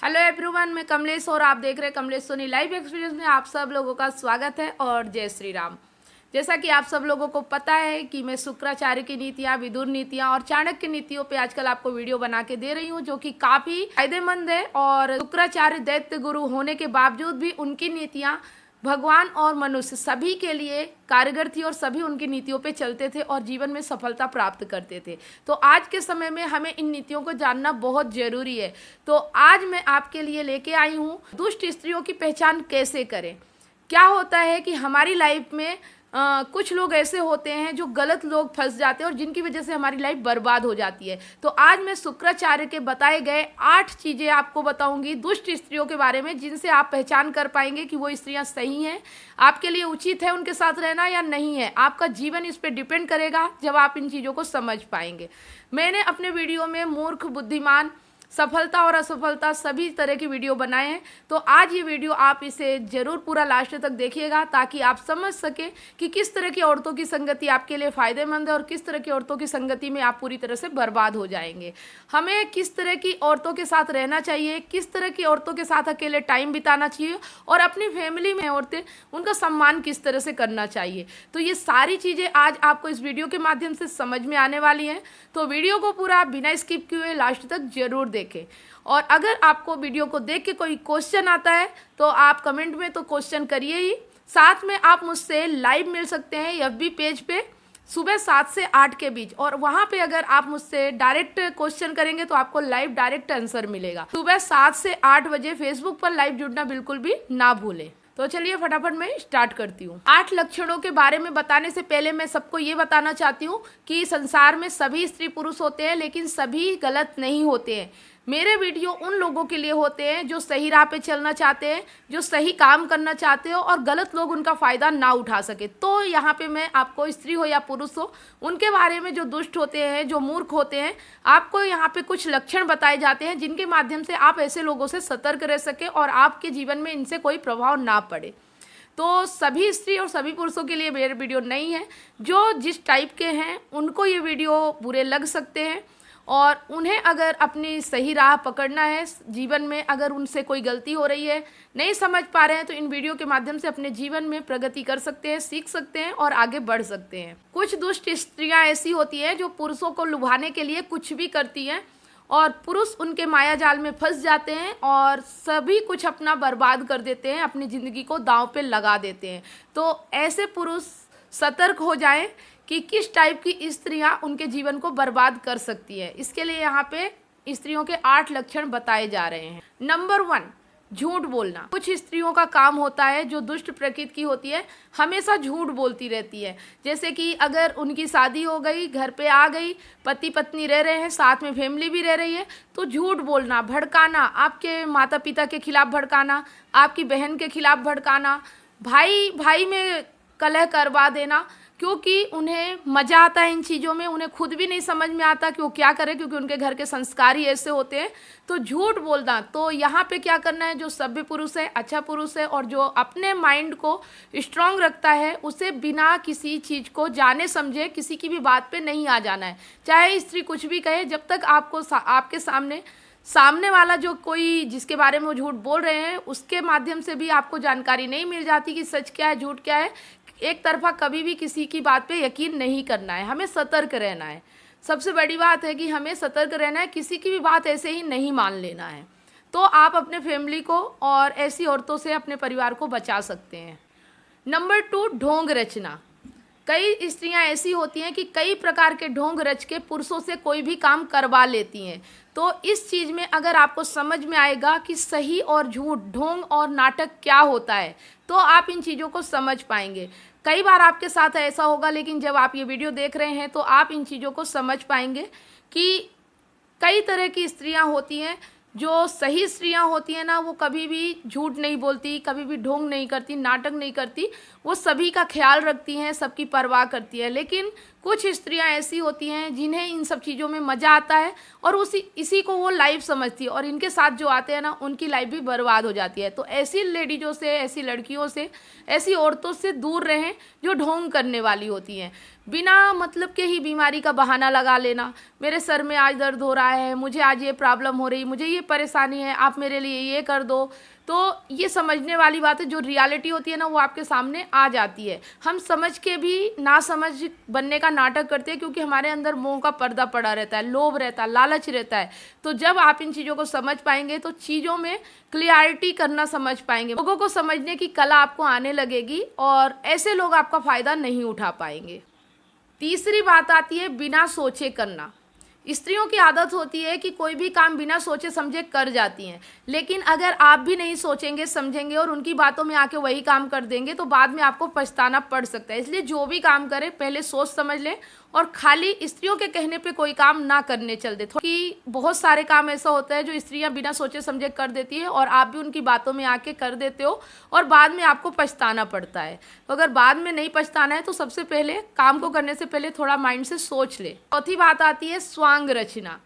Hello everyone, मैं कमलेश और आप देख रहे हैं कमलेश सोनी लाइव एक्सपीरियंस में आप सब लोगों का स्वागत है और जय श्री राम। जैसा कि आप सब लोगों को पता है कि मैं शुक्राचार्य की नीतियाँ, विदुर नीतियाँ और चाणक्य नीतियों पे आजकल आपको वीडियो बना के दे रही हूँ, जो कि काफ़ी फायदेमंद है। और शुक्राचार्य दैत्य गुरु होने के बावजूद भी उनकी नीतियाँ भगवान और मनुष्य सभी के लिए कारगर थी और सभी उनकी नीतियों पे चलते थे और जीवन में सफलता प्राप्त करते थे। तो आज के समय में हमें इन नीतियों को जानना बहुत जरूरी है। तो आज मैं आपके लिए लेके आई हूँ दुष्ट स्त्रियों की पहचान कैसे करें। क्या होता है कि हमारी लाइफ में कुछ लोग ऐसे होते हैं जो गलत लोग फंस जाते हैं और जिनकी वजह से हमारी लाइफ बर्बाद हो जाती है। तो आज मैं शुक्राचार्य के बताए गए 8 चीज़ें आपको बताऊंगी दुष्ट स्त्रियों के बारे में, जिनसे आप पहचान कर पाएंगे कि वो स्त्रियां सही हैं, आपके लिए उचित है उनके साथ रहना या नहीं है। आपका जीवन इस पर डिपेंड करेगा जब आप इन चीज़ों को समझ पाएंगे। मैंने अपने वीडियो में मूर्ख, बुद्धिमान, सफलता और असफलता सभी तरह की वीडियो बनाए हैं। तो आज ये वीडियो आप इसे जरूर पूरा लास्ट तक देखिएगा ताकि आप समझ सके कि किस तरह की औरतों की संगति आपके लिए फ़ायदेमंद है और किस तरह की औरतों की संगति में आप पूरी तरह से बर्बाद हो जाएंगे। हमें किस तरह की औरतों के साथ रहना चाहिए, किस तरह की औरतों के साथ अकेले टाइम बिताना चाहिए और अपनी फैमिली में औरतें उनका सम्मान किस तरह से करना चाहिए। तो ये सारी चीज़ें आज आपको इस वीडियो के माध्यम से समझ में आने वाली हैं। तो वीडियो को पूरा बिना स्किप किए लास्ट तक जरूर देखें। और अगर आपको वीडियो को देख के कोई क्वेश्चन आता है तो आप कमेंट में तो क्वेश्चन करिए ही, साथ में आप मुझसे लाइव मिल सकते हैं एफबी पेज पे सुबह 7 से 8 के बीच। और वहाँ पे अगर आप मुझसे डायरेक्ट क्वेश्चन करेंगे तो आपको लाइव डायरेक्ट आंसर मिलेगा। सुबह 7 से 8 बजे फेसबुक पर लाइव जुड़ना बिल्कुल भी ना भूलें। तो चलिए फटाफट मैं स्टार्ट करती हूँ। 8 लक्षणों के बारे में बताने से पहले मैं सबको ये बताना चाहती हूँ कि संसार में सभी स्त्री पुरुष होते हैं, लेकिन सभी गलत नहीं होते हैं। मेरे वीडियो उन लोगों के लिए होते हैं जो सही राह पे चलना चाहते हैं, जो सही काम करना चाहते हो और गलत लोग उनका फ़ायदा ना उठा सके। तो यहाँ पे मैं आपको स्त्री हो या पुरुष हो उनके बारे में, जो दुष्ट होते हैं, जो मूर्ख होते हैं, आपको यहाँ पे कुछ लक्षण बताए जाते हैं जिनके माध्यम से आप ऐसे लोगों से सतर्क रह सके और आपके जीवन में इनसे कोई प्रभाव ना पड़े। तो सभी स्त्री और सभी पुरुषों के लिए मेरे वीडियो नहीं है। जो जिस टाइप के हैं उनको ये वीडियो बुरे लग सकते हैं और उन्हें अगर अपनी सही राह पकड़ना है जीवन में, अगर उनसे कोई गलती हो रही है, नहीं समझ पा रहे हैं, तो इन वीडियो के माध्यम से अपने जीवन में प्रगति कर सकते हैं, सीख सकते हैं और आगे बढ़ सकते हैं। कुछ दुष्ट स्त्रियां ऐसी होती हैं जो पुरुषों को लुभाने के लिए कुछ भी करती हैं और पुरुष उनके माया जाल में फंस जाते हैं और सभी कुछ अपना बर्बाद कर देते हैं, अपनी ज़िंदगी को दांव पे लगा देते हैं। तो ऐसे पुरुष सतर्क हो जाएं कि किस टाइप की स्त्रियां उनके जीवन को बर्बाद कर सकती है। इसके लिए यहाँ पे स्त्रियों के 8 लक्षण बताए जा रहे हैं। नंबर 1, झूठ बोलना। कुछ स्त्रियों का काम होता है जो दुष्ट प्रकृति की होती है, हमेशा झूठ बोलती रहती है। जैसे कि अगर उनकी शादी हो गई, घर पे आ गई, पति पत्नी रह रहे हैं, साथ में फैमिली भी रह रही है, तो झूठ बोलना, भड़काना, आपके माता पिता के खिलाफ भड़काना, आपकी बहन के खिलाफ भड़काना, भाई भाई में कलह करवा देना, क्योंकि उन्हें मज़ा आता है इन चीज़ों में। उन्हें खुद भी नहीं समझ में आता कि वो क्या करें, क्योंकि उनके घर के संस्कार ही ऐसे होते हैं। तो झूठ बोलना, तो यहाँ पे क्या करना है, जो सभ्य पुरुष है, अच्छा पुरुष है और जो अपने माइंड को स्ट्रांग रखता है, उसे बिना किसी चीज़ को जाने समझे किसी की भी बात पे नहीं आ जाना है। चाहे स्त्री कुछ भी कहे, जब तक आपको आपके सामने वाला जो कोई जिसके बारे में वो झूठ बोल रहे हैं उसके माध्यम से भी आपको जानकारी नहीं मिल जाती कि सच क्या है, झूठ क्या है, एक तरफा कभी भी किसी की बात पे यकीन नहीं करना है। हमें सतर्क रहना है। सबसे बड़ी बात है कि हमें सतर्क रहना है, किसी की भी बात ऐसे ही नहीं मान लेना है। तो आप अपने फैमिली को और ऐसी औरतों से अपने परिवार को बचा सकते हैं। नंबर 2, ढोंग रचना। कई स्त्रियां ऐसी होती हैं कि कई प्रकार के ढोंग रच के पुरुषों से कोई भी काम करवा लेती हैं। तो इस चीज़ में अगर आपको समझ में आएगा कि सही और झूठ, ढोंग और नाटक क्या होता है, तो आप इन चीज़ों को समझ पाएंगे। कई बार आपके साथ ऐसा होगा, लेकिन जब आप ये वीडियो देख रहे हैं तो आप इन चीज़ों को समझ पाएंगे कि कई तरह की स्त्रियां होती हैं। जो सही स्त्रियां होती हैं ना, वो कभी भी झूठ नहीं बोलती, कभी भी ढोंग नहीं करती, नाटक नहीं करती, वो सभी का ख्याल रखती हैं, सबकी परवाह करती है। लेकिन कुछ स्त्रियां ऐसी होती हैं जिन्हें इन सब चीज़ों में मज़ा आता है और इसी को वो लाइफ समझती है, और इनके साथ जो आते हैं ना उनकी लाइफ भी बर्बाद हो जाती है। तो ऐसी लेडीज़ों से, ऐसी लड़कियों से, ऐसी औरतों से दूर रहें जो ढोंग करने वाली होती हैं। बिना मतलब के ही बीमारी का बहाना लगा लेना, मेरे सर में आज दर्द हो रहा है, मुझे आज ये प्रॉब्लम हो रही, मुझे ये परेशानी है, आप मेरे लिए ये कर दो। तो ये समझने वाली बात है, जो रियलिटी होती है ना वो आपके सामने आ जाती है। हम समझ के भी ना समझ बनने का नाटक करते हैं, क्योंकि हमारे अंदर मोह का पर्दा पड़ा रहता है, लोभ रहता है, लालच रहता है। तो जब आप इन चीज़ों को समझ पाएंगे तो चीज़ों में क्लियरिटी करना समझ पाएंगे, लोगों को समझने की कला आपको आने लगेगी और ऐसे लोग आपका फ़ायदा नहीं उठा पाएंगे। तीसरी बात आती है बिना सोचे करना। स्त्रियों की आदत होती है कि कोई भी काम बिना सोचे समझे कर जाती हैं, लेकिन अगर आप भी नहीं सोचेंगे समझेंगे और उनकी बातों में आके वही काम कर देंगे तो बाद में आपको पछताना पड़ सकता है। इसलिए जो भी काम करें पहले सोच समझ लें और खाली स्त्रियों के कहने पे कोई काम ना करने चल दे। कि बहुत सारे काम ऐसा होता है जो स्त्रियां बिना सोचे समझे कर देती है और आप भी उनकी बातों में आके कर देते हो और बाद में आपको पछताना पड़ता है। तो अगर बाद में नहीं पछताना है तो सबसे पहले काम को करने से पहले थोड़ा माइंड से सोच ले। चौथी बात आती है स्वांग रचना।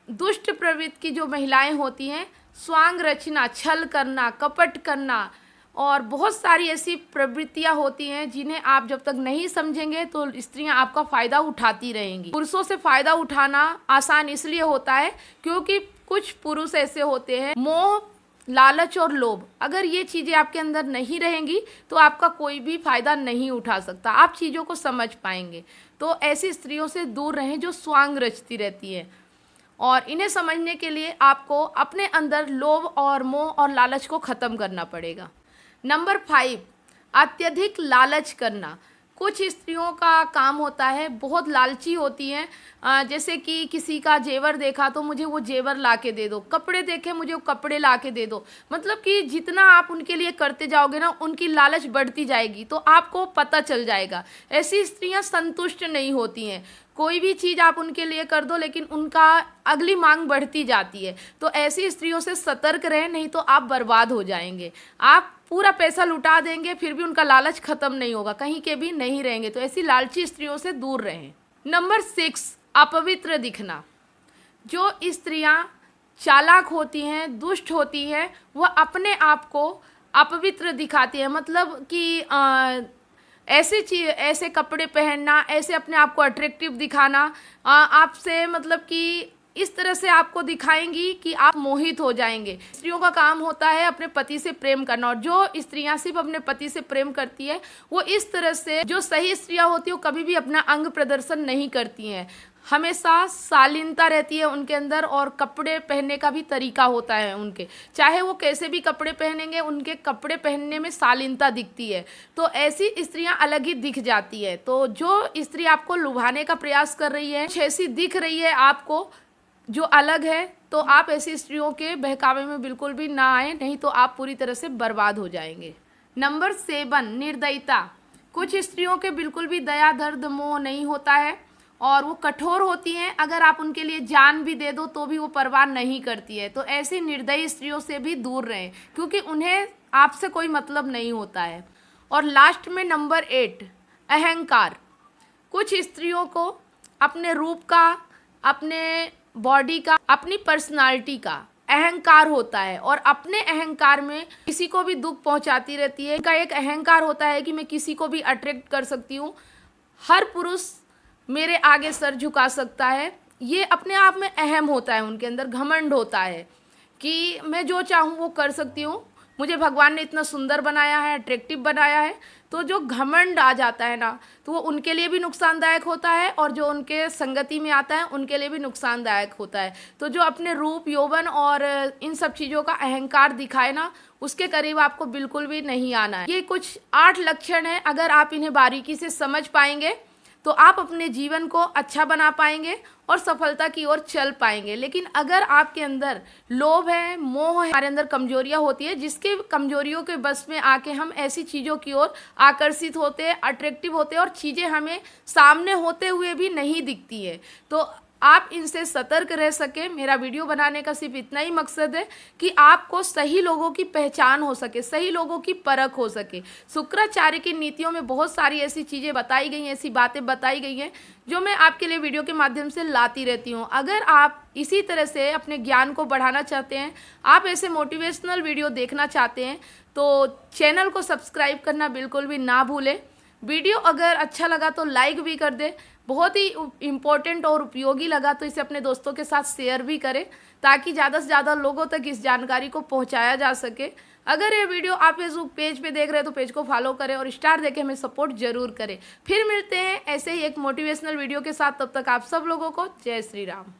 दुष्ट प्रवृत्ति की जो महिलाएं होती हैं, स्वांग रचना, छल करना, कपट करना और बहुत सारी ऐसी प्रवृत्तियां होती हैं जिन्हें आप जब तक नहीं समझेंगे तो स्त्रियां आपका फ़ायदा उठाती रहेंगी। पुरुषों से फ़ायदा उठाना आसान इसलिए होता है क्योंकि कुछ पुरुष ऐसे होते हैं, मोह, लालच और लोभ, अगर ये चीज़ें आपके अंदर नहीं रहेंगी तो आपका कोई भी फ़ायदा नहीं उठा सकता, आप चीज़ों को समझ पाएंगे। तो ऐसी स्त्रियों से दूर रहें जो स्वांग रचती रहती है, और इन्हें समझने के लिए आपको अपने अंदर लोभ और मोह और लालच को ख़त्म करना पड़ेगा। नंबर 5, अत्यधिक लालच करना। कुछ स्त्रियों का काम होता है, बहुत लालची होती हैं, जैसे कि किसी का जेवर देखा तो मुझे वो जेवर ला के दे दो, कपड़े देखे मुझे वो कपड़े ला के दे दो। मतलब कि जितना आप उनके लिए करते जाओगे ना उनकी लालच बढ़ती जाएगी, तो आपको पता चल जाएगा। ऐसी स्त्रियां संतुष्ट नहीं होती हैं, कोई भी चीज़ आप उनके लिए कर दो लेकिन उनका अगली मांग बढ़ती जाती है। तो ऐसी स्त्रियों से सतर्क रहें, नहीं तो आप बर्बाद हो जाएंगे। आप पूरा पैसा लुटा देंगे फिर भी उनका लालच खत्म नहीं होगा, कहीं के भी नहीं रहेंगे। तो ऐसी लालची स्त्रियों से दूर रहें। नंबर 6, अपवित्र दिखना। जो स्त्रियां चालाक होती हैं, दुष्ट होती हैं, वह अपने आप को अपवित्र दिखाती है। मतलब कि ऐसे कपड़े पहनना, ऐसे अपने आप को अट्रैक्टिव दिखाना, आपसे मतलब कि इस तरह से आपको दिखाएंगी कि आप मोहित हो जाएंगे। स्त्रियों का काम होता है अपने पति से प्रेम करना, और जो स्त्रियां सिर्फ अपने पति से प्रेम करती है वो इस तरह से, जो सही स्त्रियां होती है वो कभी भी अपना अंग प्रदर्शन नहीं करती हैं, हमेशा शालीनता रहती है उनके अंदर, और कपड़े पहनने का भी तरीका होता है उनके, चाहे वो कैसे भी कपड़े पहनेंगे उनके कपड़े पहनने में शालीनता दिखती है। तो ऐसी स्त्रियां अलग ही दिख जाती है। तो जो स्त्री आपको लुभाने का प्रयास कर रही है, ऐसी दिख रही है आपको जो अलग है, तो आप ऐसी स्त्रियों के बहकावे में बिल्कुल भी ना आए, नहीं तो आप पूरी तरह से बर्बाद हो जाएंगे। नंबर 7, निर्दयता। कुछ स्त्रियों के बिल्कुल भी दया, दर्द, मोह नहीं होता है और वो कठोर होती हैं, अगर आप उनके लिए जान भी दे दो तो भी वो परवाह नहीं करती है। तो ऐसी निर्दयी स्त्रियों से भी दूर रहें, क्योंकि उन्हें आपसे कोई मतलब नहीं होता है। और लास्ट में नंबर 8, अहंकार। कुछ स्त्रियों को अपने रूप का, अपने बॉडी का, अपनी पर्सनालिटी का अहंकार होता है, और अपने अहंकार में किसी को भी दुख पहुंचाती रहती है। इनका एक अहंकार होता है कि मैं किसी को भी अट्रैक्ट कर सकती हूँ, हर पुरुष मेरे आगे सर झुका सकता है। ये अपने आप में अहम होता है, उनके अंदर घमंड होता है कि मैं जो चाहूँ वो कर सकती हूँ, मुझे भगवान ने इतना सुंदर बनाया है, अट्रैक्टिव बनाया है। तो जो घमंड आ जाता है ना, तो वो उनके लिए भी नुकसानदायक होता है और जो उनके संगति में आता है उनके लिए भी नुकसानदायक होता है। तो जो अपने रूप, यौवन और इन सब चीज़ों का अहंकार दिखाए ना, उसके करीब आपको बिल्कुल भी नहीं आना है। ये कुछ 8 लक्षण हैं, अगर आप इन्हें बारीकी से समझ पाएंगे तो आप अपने जीवन को अच्छा बना पाएंगे और सफलता की ओर चल पाएंगे। लेकिन अगर आपके अंदर लोभ है, मोह है, हमारे अंदर कमजोरियां होती है, जिसके कमजोरियों के बस में आके हम ऐसी चीज़ों की ओर आकर्षित होते हैं, अट्रैक्टिव होते हैं, और चीज़ें हमें सामने होते हुए भी नहीं दिखती है। तो आप इनसे सतर्क रह सके। मेरा वीडियो बनाने का सिर्फ इतना ही मकसद है कि आपको सही लोगों की पहचान हो सके, सही लोगों की परख हो सके। शुक्राचार्य की नीतियों में बहुत सारी ऐसी चीज़ें बताई गई हैं, ऐसी बातें बताई गई हैं जो मैं आपके लिए वीडियो के माध्यम से लाती रहती हूँ। अगर आप इसी तरह से अपने ज्ञान को बढ़ाना चाहते हैं, आप ऐसे मोटिवेशनल वीडियो देखना चाहते हैं, तो चैनल को सब्सक्राइब करना बिल्कुल भी ना भूलें। वीडियो अगर अच्छा लगा तो लाइक भी कर दे, बहुत ही इम्पोर्टेंट और उपयोगी लगा तो इसे अपने दोस्तों के साथ शेयर भी करें ताकि ज़्यादा से ज़्यादा लोगों तक इस जानकारी को पहुंचाया जा सके। अगर ये वीडियो आप फेसबुक पेज पे देख रहे हैं तो पेज को फॉलो करें और स्टार देके हमें सपोर्ट जरूर करें। फिर मिलते हैं ऐसे ही एक मोटिवेशनल वीडियो के साथ, तब तक आप सब लोगों को जय श्री राम।